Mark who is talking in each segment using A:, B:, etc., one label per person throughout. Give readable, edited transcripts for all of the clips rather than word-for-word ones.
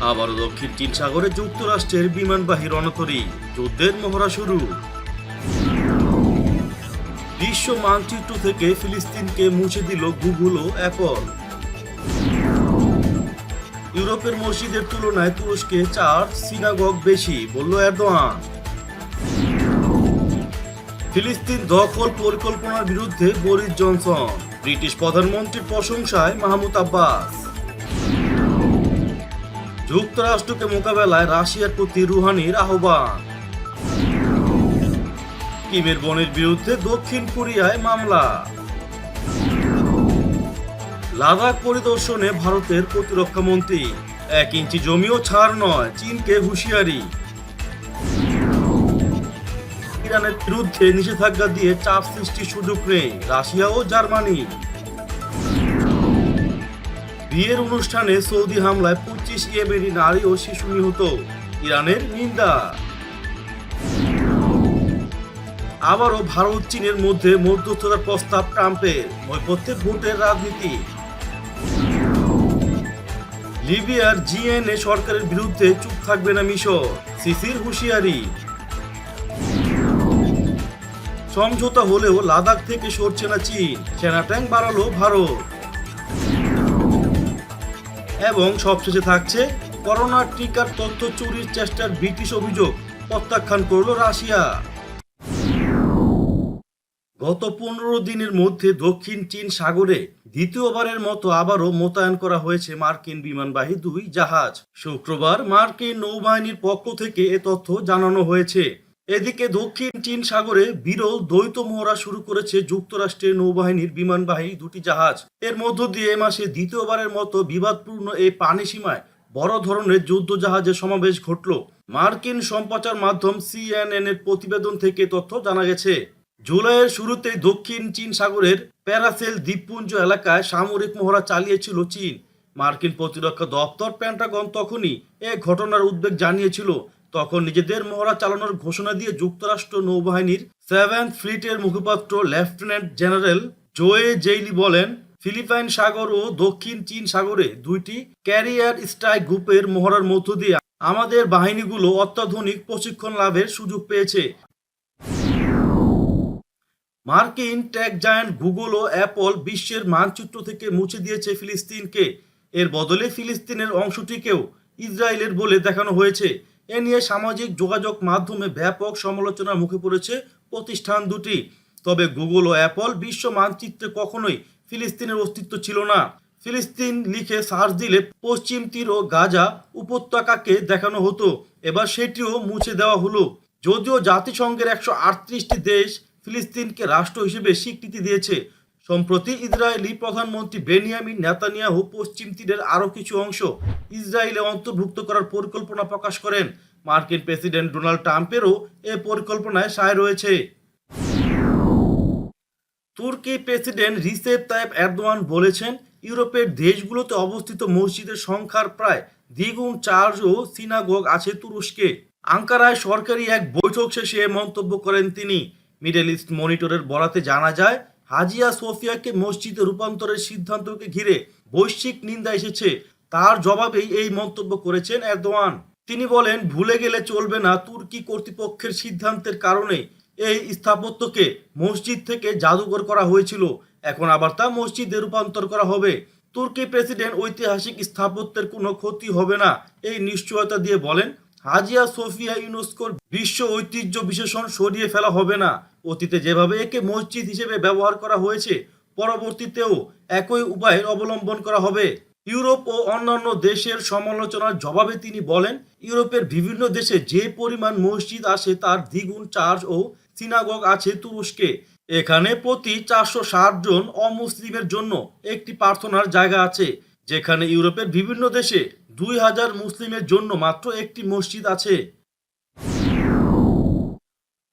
A: আবারও দক্ষিণ চীন সাগরে যুক্তরাষ্ট্রের বিমানবাহী রণতরী, যুদ্ধের মহড়া শুরু। বিশ্ব মানচিত্র থেকে ফিলিস্তিনকে মুছে দিল গুগল ও অ্যাপল। ইউরোপের মসজিদের তুলনায় তুরস্কে চার্চ সিনাগগ বেশি, বলল এরদোয়ান। ফিলিস্তিন দখল পরিকল্পনার বিরুদ্ধে বরিস জনসন, ব্রিটিশ প্রধানমন্ত্রীর প্রশংসায় মাহমুদ আব্বাস। যুক্তরাষ্ট্রকে মোকাবেলায় রাশিয়ার প্রতি রুহানির আহ্বান। কিমের বোনের বিরুদ্ধে দক্ষিণ কোরিয়ায় মামলা। লাদাখ পরিদর্শনে ভারতের প্রতিরক্ষা মন্ত্রী, 1 ইঞ্চি জমিও ছাড় নয়, চীনকে হুঁশিয়ারি। ইরানের বিরুদ্ধে নিষেধাজ্ঞা দিয়ে চাপ সৃষ্টির সুযোগ নেই রাশিয়া ও জার্মানি। বিয়ের অনুষ্ঠানে সৌদি হামলায় 25 ইয়েমেনি নারী ও শিশু নিহত, ইরানের নিন্দা। আবারও ভারত চীনের মধ্যে মধ্যস্থতার প্রস্তাব ট্রাম্পের, নৈপথ্যে ভোটের রাজনীতি। লিবিয়ার জিএনএ সরকারের বিরুদ্ধে চুপ থাকবে না মিশর, সিসির হুঁশিয়ারি। সমঝোতা হলেও লাদাখ থেকে সরছে না চীন, সেনা ট্যাঙ্ক বাড়ালো ভারত। এবং সবশেষে থাকছে করোনার টিকার তথ্য চুরির চেষ্টার ব্রিটিশ অভিযোগ প্রত্যাখ্যান করল রাশিয়া। গত 15 দিনের মধ্যে দক্ষিণ চীন সাগরে দ্বিতীয়বারের মতো আবারও মোতায়েন করা হয়েছে মার্কিন বিমানবাহী 2 জাহাজ। শুক্রবার মার্কিন নৌবাহিনীর পক্ষ থেকে এ তথ্য জানানো হয়েছে। এদিকে দক্ষিণ চীন সাগরে বিরল দ্বৈত মহড়া শুরু করেছে যুক্তরাষ্ট্রের নৌবাহিনীর বিমানবাহী 2টি জাহাজ। এর মধ্য দিয়ে এ মাসে দ্বিতীয়বারের মতো বিবাদপূর্ণ এই পানি সীমায় বড় ধরনের যুদ্ধ জাহাজের সমাবেশ ঘটল। মার্কিন সম্প্রচার মাধ্যম CNN এর প্রতিবেদন থেকে তথ্য জানা গেছে। জুলাইয়ের শুরুতেই দক্ষিণ চীন সাগরের প্যারাসেল দ্বীপপুঞ্জ এলাকায় সামরিক মহড়া চালিয়েছিল চীন। মার্কিন প্রতিরক্ষা দপ্তর পেন্টাগন তখনই এ ঘটনার উদ্বেগ জানিয়েছিল। তখন নিজেদের মহড়া চালানোর ঘোষণা দিয়ে যুক্তরাষ্ট্র নৌবাহিনীর 7th ফ্লিটের মুখপাত্র লেফটেন্যান্ট জেনারেল জোয়ে জেইলি বলেন, ফিলিপাইন সাগর ও দক্ষিণ চীন সাগরে 2টি ক্যারিয়ার স্ট্রাইক গ্রুপের মহড়ার মধ্য দিয়ে আমাদের বাহিনীগুলো অত্যাধুনিক প্রশিক্ষণ লাভের সুযোগ পেয়েছে। মার্কিন টেক জায়ান্ট গুগল ও অ্যাপল বিশ্বের মানচিত্র থেকে মুছে দিয়েছে ফিলিস্তিনকে। এর বদলে ফিলিস্তিনের অংশটিকেও ইসরায়েলের বলে দেখানো হয়েছে। এ নিয়ে সামাজিক যোগাযোগ মাধ্যমে ব্যাপক সমালোচনার মুখে পড়েছে প্রতিষ্ঠান দুটি। তবে গুগল ও অ্যাপল বিশ্ব মানচিত্রে কখনোই ফিলিস্তিনের অস্তিত্ব ছিল না। ফিলিস্তিন লিখে সার্চ দিলে পশ্চিম তীর ও গাজা উপত্যকাকে দেখানো হতো, এবার সেটিও মুছে দেওয়া হলো। যদিও জাতিসংঘের 138টি দেশ ফিলিস্তিনকে রাষ্ট্র হিসেবে স্বীকৃতি দিয়েছে। সম্প্রতি ইসরায়েলি প্রধানমন্ত্রী বেনিয়ামিন নেতানিয়াহু পশ্চিম তীরের আরও কিছু অংশ ইসরায়েলে অন্তর্ভুক্ত করার পরিকল্পনা প্রকাশ করেন। মার্কিন প্রেসিডেন্ট ডোনাল্ড ট্রাম্পেরও এ পরিকল্পনায় সায় রয়েছে। তুর্কি প্রেসিডেন্ট রিসেপ তাইপ এরদোয়ান বলেছেন, ইউরোপের দেশগুলোতে অবস্থিত মসজিদের সংখ্যার প্রায় দ্বিগুণ চার্চ ও সিনাগগ আছে তুরস্কে। আঙ্কারায় সরকারি এক বৈঠক শেষে এ মন্তব্য করেন তিনি। মিডল ইস্ট মনিটরের বরাতে জানা যায়, হাজিয়া সোফিয়াকে মসজিদে রূপান্তরের সিদ্ধান্তকে ঘিরে বৈশ্বিক নিন্দা এসেছে। তার জবাবেই এই মন্তব্য করেছেন এরদোয়ান। তিনি বলেন, ভুলে গেলে চলবে না, তুর্কি কর্তৃপক্ষের সিদ্ধান্তের কারণে এই স্থাপত্যকে মসজিদ থেকে জাদুঘর করা হয়েছিল, এখন আবার তা মসজিদে রূপান্তর করা হবে। তুর্কি প্রেসিডেন্ট ঐতিহাসিক স্থাপত্যের কোনো ক্ষতি হবে না এই নিশ্চয়তা দিয়ে বলেন, হাজিয়া সোফিয়া ইউনেস্কোর বিশ্ব ঐতিহ্য বিশেষণ সরিয়ে ফেলা হবে না। অতীতে যেভাবে একে মসজিদ হিসেবে ব্যবহার করা হয়েছে, পরবর্তীতেও একই উপায় অবলম্বন করা হবে। ইউরোপ ও অন্যান্য দেশের সমালোচনার জবাবে তিনি বলেন, ইউরোপের বিভিন্ন দেশে যে পরিমাণ মসজিদ আছে তার দ্বিগুণ চার্চ ও সিনাগগ আছে তুরস্কে। এখানে প্রতি 460 জন অমুসলিমের জন্য একটি প্রার্থনার জায়গা আছে, যেখানে ইউরোপের বিভিন্ন দেশে 2000 মুসলিমের জন্য মাত্র একটি মসজিদ আছে।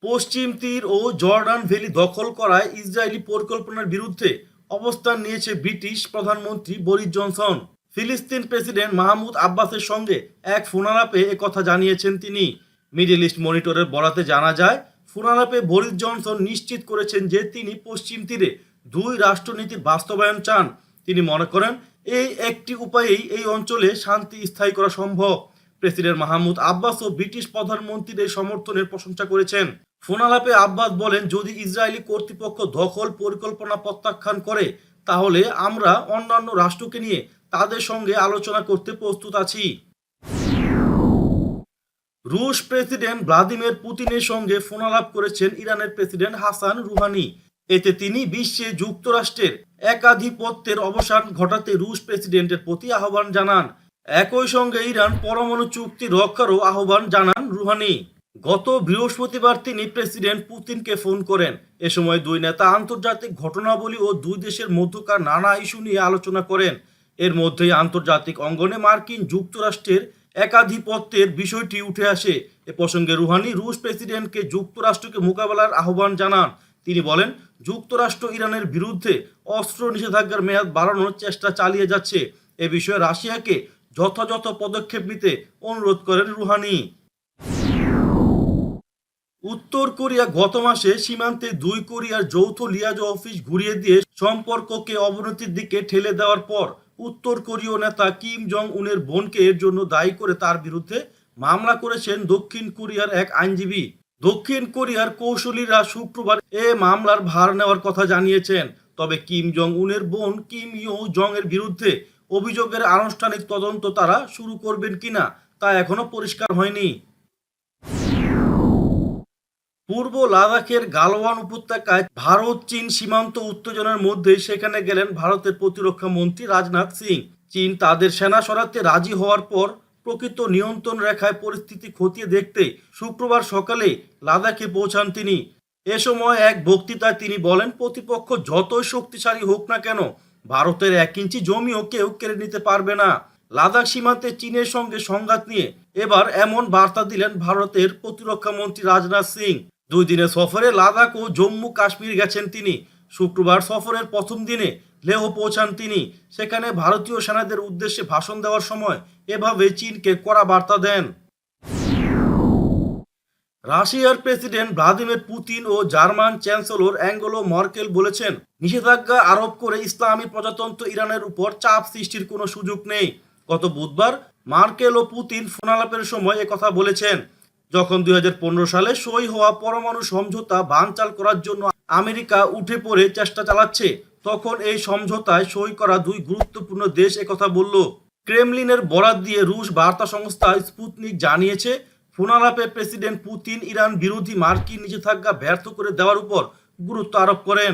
A: পশ্চিম তীর ও জর্ডান ভ্যালি দখল করায় ইসরায়েলি পরিকল্পনার বিরুদ্ধে অবস্থান নিয়েছে ব্রিটিশ প্রধানমন্ত্রী বরিস জনসন। ফিলিস্তিন প্রেসিডেন্ট মাহমুদ আব্বাসের সঙ্গে এক ফোনালাপে একথা জানিয়েছেন তিনি। মিডল ইস্ট মনিটরের বরাতে জানা যায়, ফোনালাপে বরিস জনসন নিশ্চিত করেছেন যে তিনি পশ্চিম তীরে 2 রাষ্ট্রনীতির বাস্তবায়ন চান। তিনি মনে করেন এই একটি উপায়েই এই অঞ্চলে শান্তি স্থায়ী করা সম্ভব। প্রেসিডেন্ট মাহমুদ আব্বাসও ব্রিটিশ প্রধানমন্ত্রীর এই সমর্থনের প্রশংসা করেছেন। ফোনালাপে আব্বাস বলেন, যদি ইসরায়েলি কর্তৃপক্ষ দখল পরিকল্পনা প্রত্যাখ্যান করে তাহলে আমরা অন্যান্য রাষ্ট্রকে নিয়ে তাদের সঙ্গে আলোচনা করতে প্রস্তুত আছি। রুশ প্রেসিডেন্ট ভ্লাদিমির পুতিনের সঙ্গে ফোনালাপ করেছেন ইরানের প্রেসিডেন্ট হাসান রুহানি। এতে তিনি বিশ্বে যুক্তরাষ্ট্রের একাধিপত্যের অবসান ঘটাতে রুশ প্রেসিডেন্টের প্রতি আহ্বান জানান। একই সঙ্গে ইরান পরমাণু চুক্তি রক্ষারও আহ্বান জানান রুহানি। গত বৃহস্পতিবার তিনি প্রেসিডেন্ট পুতিনকে ফোন করেন। এ সময় দুই নেতা আন্তর্জাতিক ঘটনাবলী ও দুই দেশের মধ্যকার নানা ইস্যু নিয়ে আলোচনা করেন। এর মধ্যেই আন্তর্জাতিক অঙ্গনে মার্কিন যুক্তরাষ্ট্রের একাধিপত্যের বিষয়টি উঠে আসে। এ প্রসঙ্গে রুহানি রুশ প্রেসিডেন্টকে যুক্তরাষ্ট্রকে মোকাবেলার আহ্বান জানান। তিনি বলেন, যুক্তরাষ্ট্র ইরানের বিরুদ্ধে অস্ত্র নিষেধাজ্ঞার মেয়াদ বাড়ানোর চেষ্টা চালিয়ে যাচ্ছে। এ বিষয়ে রাশিয়াকে যথাযথ পদক্ষেপ নিতে অনুরোধ করেন রুহানি। উত্তর কোরিয়া গত মাসে সীমান্তে দুই কোরিয়ার যৌথ লিয়াজো অফিস ঘুরিয়ে দিয়ে সম্পর্ককে অবনতির দিকে ঠেলে দেওয়ার পর উত্তর কোরীয় নেতা কিম জং উনের বোনকে এর জন্য দায়ী করে তার বিরুদ্ধে মামলা করেছেন দক্ষিণ কোরিয়ার এক আইনজীবী। দক্ষিণ কোরিয়ার কৌশলীরা শুক্রবার এ মামলার ভার নেওয়ার কথা জানিয়েছেন। তবে কিম জং উনের বোন কিম ইউ জং এর বিরুদ্ধে অভিযোগের আনুষ্ঠানিক তদন্ত তারা শুরু করবেন কিনা তা এখনো পরিষ্কার হয়নি। পূর্ব লাদাখের গালওয়ান উপত্যকায় ভারত চীন সীমান্ত উত্তেজনার মধ্যেই সেখানে গেলেন ভারতের প্রতিরক্ষা মন্ত্রী রাজনাথ সিং। চীন তাদের সেনা সরাতে রাজি হওয়ার পর প্রকৃত নিয়ন্ত্রণ রেখায় পরিস্থিতি খতিয়ে দেখতে শুক্রবার সকালে লাদাখে পৌঁছান তিনি। এ সময় এক বক্তৃতায় তিনি বলেন, প্রতিপক্ষ যতই শক্তিশালী হোক না কেন ভারতের 1 ইঞ্চি জমিও কেউ কেড়ে নিতে পারবে না। লাদাখ সীমান্তে চীনের সঙ্গে সংঘাত নিয়ে এবার এমন বার্তা দিলেন ভারতের প্রতিরক্ষা মন্ত্রী রাজনাথ সিং। 2 দিনের সফরে লাদাখ ও জম্মু কাশ্মীর গেছেন তিনি। শুক্রবার সফরের প্রথম দিনে লেহ পৌঁছান তিনি। সেখানে ভারতীয় সেনাদের উদ্দেশ্যে ভাষণ দেওয়ার সময় এভাবে চীনকে কড়া বার্তা দেন। রাশিয়ার প্রেসিডেন্ট ভ্লাদিমির পুতিন ও জার্মান চ্যান্সেলর অ্যাঙ্গেলা ম্যার্কেল বলেছেন, নিষেধাজ্ঞা আরোপ করে ইসলামী প্রজাতন্ত্র ইরানের উপর চাপ সৃষ্টির কোনো সুযোগ নেই। গত বুধবার মার্কেল ও পুতিন ফোনালাপের সময় একথা বলেছেন। যখন 2015 সালে সই হওয়া পরমাণু সমঝোতা বানচাল করার জন্য আমেরিকা উঠে পড়ে চেষ্টা চালাচ্ছে, তখন এই সমঝোতায় সই করা 2 গুরুত্বপূর্ণ দেশ একথা বলল। ক্রেমলিনের বরাত দিয়ে রুশ বার্তা সংস্থা স্পুতনিক জানিয়েছে, ফোনালাপে প্রেসিডেন্ট পুতিন ইরান বিরোধী মার্কিন নিষেধাজ্ঞা ব্যর্থ করে দেওয়ার উপর গুরুত্ব আরোপ করেন।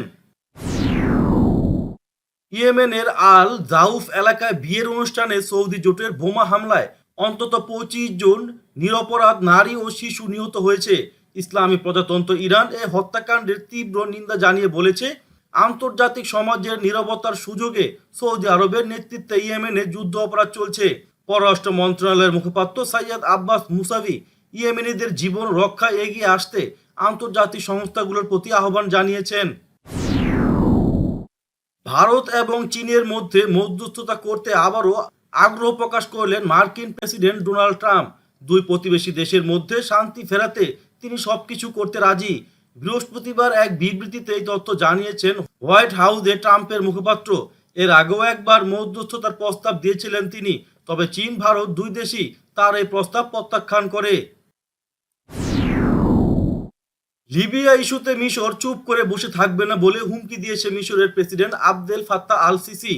A: ইয়েমেনের আল জাউফ এলাকায় বিয়ের অনুষ্ঠানে সৌদি জোটের বোমা হামলায় অন্তত 25 জন নিরপরাধ নারী ও শিশু নিহত হয়েছে। ইসলামী প্রজাতন্ত্র ইরান এ হত্যাকাণ্ডের তীব্র নিন্দা জানিয়ে বলেছে, আন্তর্জাতিক সমাজের নীরবতার সুযোগে সৌদি আরবের নেতৃত্বে ইয়েমেনে যুদ্ধ অপরাধ চলছে। পররাষ্ট্র মন্ত্রণালয়ের মুখপাত্র সৈয়দ আব্বাস মুসাভি ইয়েমেনিদের জীবন রক্ষায় এগিয়ে আসতে আন্তর্জাতিক সংস্থাগুলোর প্রতি আহ্বান জানিয়েছেন। ভারত এবং চীনের মধ্যে মধ্যস্থতা করতে আবারও আগ্রহ প্রকাশ করলেন মার্কিন প্রেসিডেন্ট ডোনাল্ড ট্রাম্প। 2 প্রতিবেশী দেশের মধ্যে শান্তি ফেরাতে তিনি সবকিছু করতে রাজি। বৃহস্পতিবার এক বিবৃতিতে এই তথ্য জানিয়েছেন হোয়াইট হাউসে ট্রাম্পের মুখপাত্র। এর আগেও একবার মধ্যস্থতার প্রস্তাব দিয়েছিলেন তিনি, তবে চীন ভারত 2 দেশই তার এই প্রস্তাব প্রত্যাখ্যান করে। লিবিয়া ইস্যুতে মিশর চুপ করে বসে থাকবে না বলে হুমকি দিয়েছে মিশরের president Abdel Fattah al CC.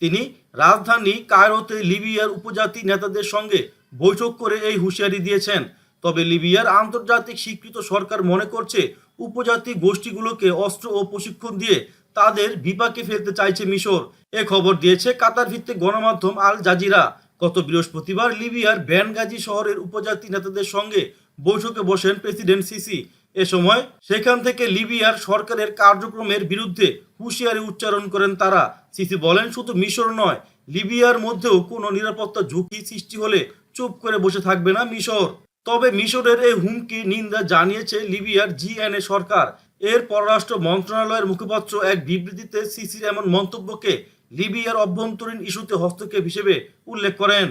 A: তিনি রাজধানী কায়রোতে লিবিয়ার উপজাতি নেতাদের সঙ্গে বৈঠক করে এই হুঁশিয়ারি দিয়েছেন। তবে লিবিয়ার আন্তর্জাতিক স্বীকৃত সরকার মনে করছে উপজাতি গোষ্ঠীগুলোকে অস্ত্র ও প্রশিক্ষণ দিয়ে তাদের বিপাকে ফেলতে চাইছে মিশর। এ খবর দিয়েছে কাতার ভিত্তিক গণমাধ্যম আল জাজিরা। গত বৃহস্পতিবার লিবিয়ার বেনগাজি শহরের উপজাতি নেতাদের সঙ্গে বৈঠকে বসেন প্রেসিডেন্ট সিসি। এ সময় সেখান থেকে লিবিয়ার সরকারের কার্যক্রমের বিরুদ্ধে হুঁশিয়ারি উচ্চারণ করেন তারা। সিসি বলেন, শুধু মিশর নয়, লিবিয়ার মধ্যেও কোনো নিরাপত্তা ঝুঁকি সৃষ্টি হলে চুপ করে বসে থাকবে না মিশর। তবে মিশরের এই হুমকি নিন্দা জানিয়েছে লিবিয়ার জিএনএ সরকার। এর পররাষ্ট্র মন্ত্রণালয়ের মুখপাত্র এক বিবৃতিতে সিসির এমন মন্তব্যকে লিবিয়ার অভ্যন্তরীণ ইস্যুতে হস্তক্ষেপ হিসেবে উল্লেখ করেন।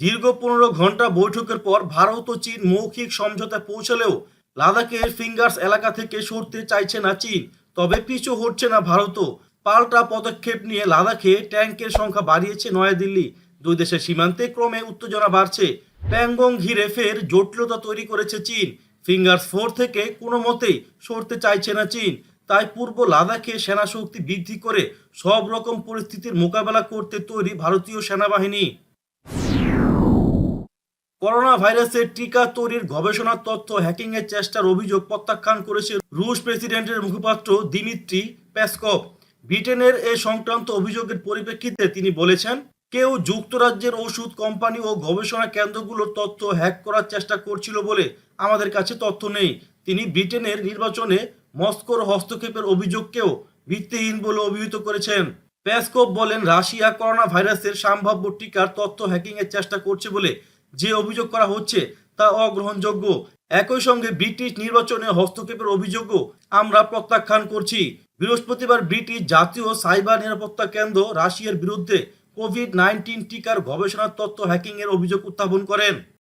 A: দীর্ঘ 15 ঘন্টা বৈঠকের পর ভারত ও চীন মৌখিক সমঝোতায় পৌঁছালেও লাদাখের ফিঙ্গার্স এলাকা থেকে সরতে চাইছে না চীন। তবে পিছু হটছে না ভারতও। পাল্টা পদক্ষেপ নিয়ে লাদাখে ট্যাঙ্কের সংখ্যা বাড়িয়েছে নয়াদিল্লি। দুই দেশের সীমান্তে ক্রমে উত্তেজনা বাড়ছে। প্যাংগং ঘিরে ফের জটিলতা তৈরি করেছে চীন। ফিঙ্গার 4 থেকে কোনো মতেই সরতে চাইছে না চীন। তাই পূর্ব লাদাখে সেনা শক্তি বৃদ্ধি করে সব রকম পরিস্থিতির মোকাবেলা করতে তৈরি ভারতীয় সেনাবাহিনী। করোনা ভাইরাসের টিকা তৈরির গবেষণার তথ্য হ্যাকিংয়ের চেষ্টার অভিযোগ প্রত্যাখ্যান করেছে রুশ প্রেসিডেন্টের মুখপাত্র দিমিত্রি পেসকভ। ব্রিটেনের এ সংক্রান্ত অভিযোগের পরিপ্রেক্ষিতে তিনি বলেছেন, কেউ যুক্তরাজ্যের ওষুধ কোম্পানি ও গবেষণা কেন্দ্রগুলোর তথ্য হ্যাক করার চেষ্টা করছিল বলে আমাদের কাছে তথ্য নেই। তিনি ব্রিটেনের নির্বাচনে মস্কোর হস্তক্ষেপের অভিযোগকেও ভিত্তিহীন বলে অভিহিত করেছেন। পেসকভ বলেন, রাশিয়া করোনা ভাইরাসের সম্ভাব্য টিকার তথ্য হ্যাকিংয়ের চেষ্টা করছে বলে যে অভিযোগ করা হচ্ছে তা অগ্রহণযোগ্য। একই সঙ্গে ব্রিটিশ নির্বাচনে হস্তক্ষেপের অভিযোগও আমরা প্রত্যাখ্যান করছি। বৃহস্পতিবার ব্রিটিশ জাতীয় সাইবার নিরাপত্তা কেন্দ্র রাশিয়ার বিরুদ্ধে কোভিড-19 টিকার গবেষণার তথ্য হ্যাকিংয়ের অভিযোগ উত্থাপন করেন।